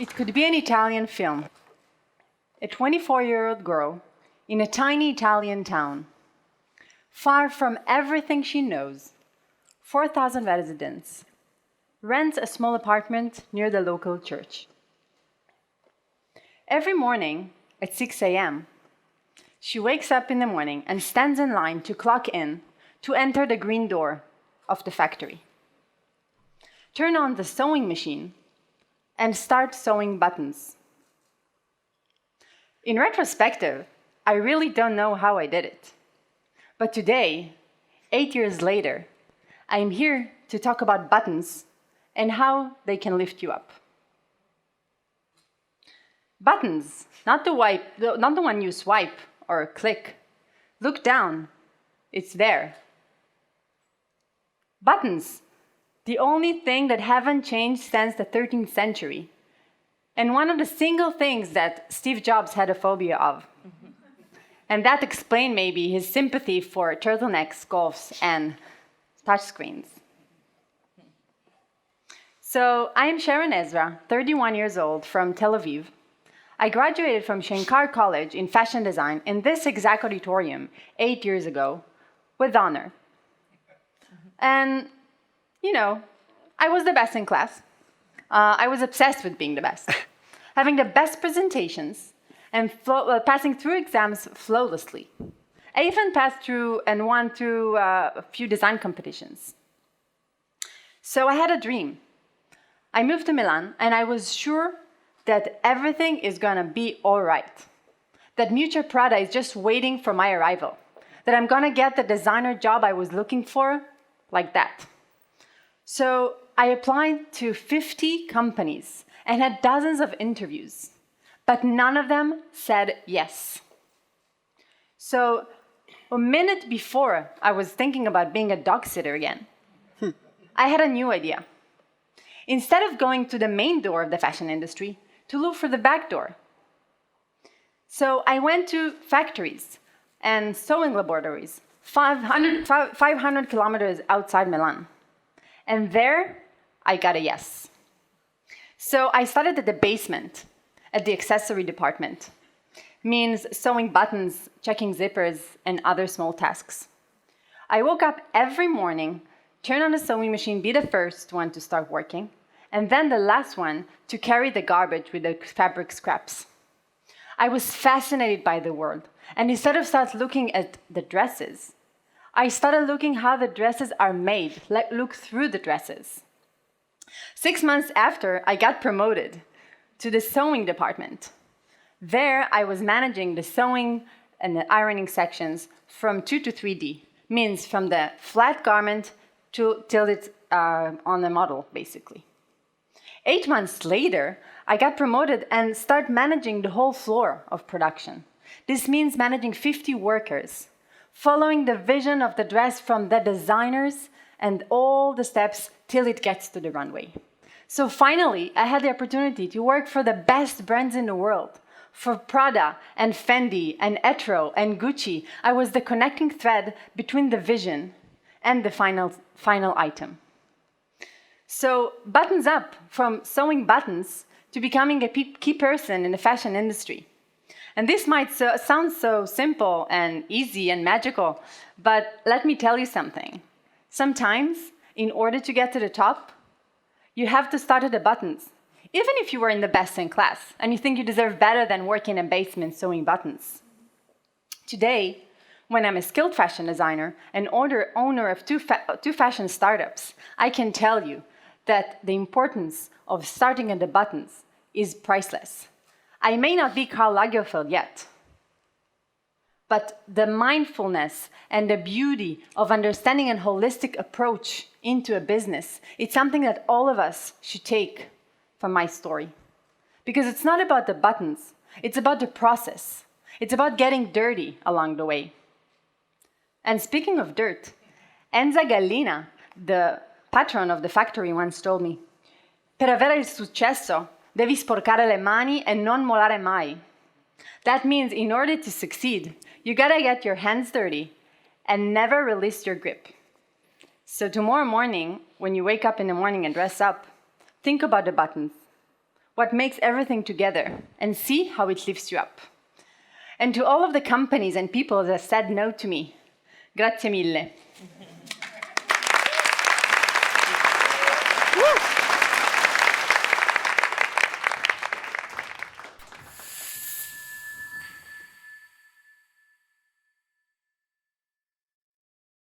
It could be an Italian film. A 24-year-old girl in a tiny Italian town, far from everything she knows, 4,000 residents, rents a small apartment near the local church. Every morning at 6 a.m., she wakes up in the morning and stands in line to clock in to enter the green door of the factory. Turn on the sewing machine and start sewing buttons. In retrospective, I really don't know how I did it. But today, 8 years later, I'm here to talk about buttons and how they can lift you up. Buttons, not the one you swipe or click. Look down, it's there. Buttons, the only thing that haven't changed since the 13th century. And one of the single things that Steve Jobs had a phobia of. And that explained maybe his sympathy for turtlenecks, golfs, and touchscreens. So I'm Sharon Ezra, 31 years old, from Tel Aviv. I graduated from Shenkar College in Fashion Design in this exact auditorium 8 years ago with honor. And, I was the best in class. I was obsessed with being the best, having the best presentations and passing through exams flawlessly. I even passed through and won through a few design competitions. So I had a dream. I moved to Milan, and I was sure that everything is going to be all right, that Miuccia Prada is just waiting for my arrival, that I'm going to get the designer job I was looking for like that. So I applied to 50 companies and had dozens of interviews, but none of them said yes. So a minute before I was thinking about being a dog sitter again, I had a new idea. Instead of going to the main door of the fashion industry, to look for the back door. So I went to factories and sewing laboratories 500 kilometers outside Milan. And there, I got a yes. So I started at the basement, at the accessory department. Means sewing buttons, checking zippers, and other small tasks. I woke up every morning, turn on the sewing machine, be the first one to start working, and then the last one to carry the garbage with the fabric scraps. I was fascinated by the world, and instead of start looking at the dresses, I started looking how the dresses are made, look through the dresses. 6 months after, I got promoted to the sewing department. There, I was managing the sewing and the ironing sections from 2 to 3D, means from the flat garment till it's on the model, basically. 8 months later, I got promoted and started managing the whole floor of production. This means managing 50 workers, following the vision of the dress from the designers and all the steps till it gets to the runway. So finally, I had the opportunity to work for the best brands in the world. For Prada and Fendi and Etro and Gucci, I was the connecting thread between the vision and the final item. So buttons up from sewing buttons to becoming a key person in the fashion industry. And this might sound so simple and easy and magical, but let me tell you something. Sometimes, in order to get to the top, you have to start at the buttons. Even if you were in the best in class and you think you deserve better than working in a basement sewing buttons. Today, when I'm a skilled fashion designer and owner of two fashion startups, I can tell you that the importance of starting at the buttons is priceless. I may not be Karl Lagerfeld yet, but the mindfulness and the beauty of understanding a holistic approach into a business, it's something that all of us should take from my story. Because it's not about the buttons, it's about the process. It's about getting dirty along the way. And speaking of dirt, Enza Gallina, the patron of the factory, once told me, "Per avere il successo, devi sporcare le mani e non mollare mai." That means in order to succeed, you gotta get your hands dirty and never release your grip. So tomorrow morning, when you wake up in the morning and dress up, think about the buttons. what makes everything together, and see how it lifts you up. And to all of the companies and people that said no to me, grazie mille.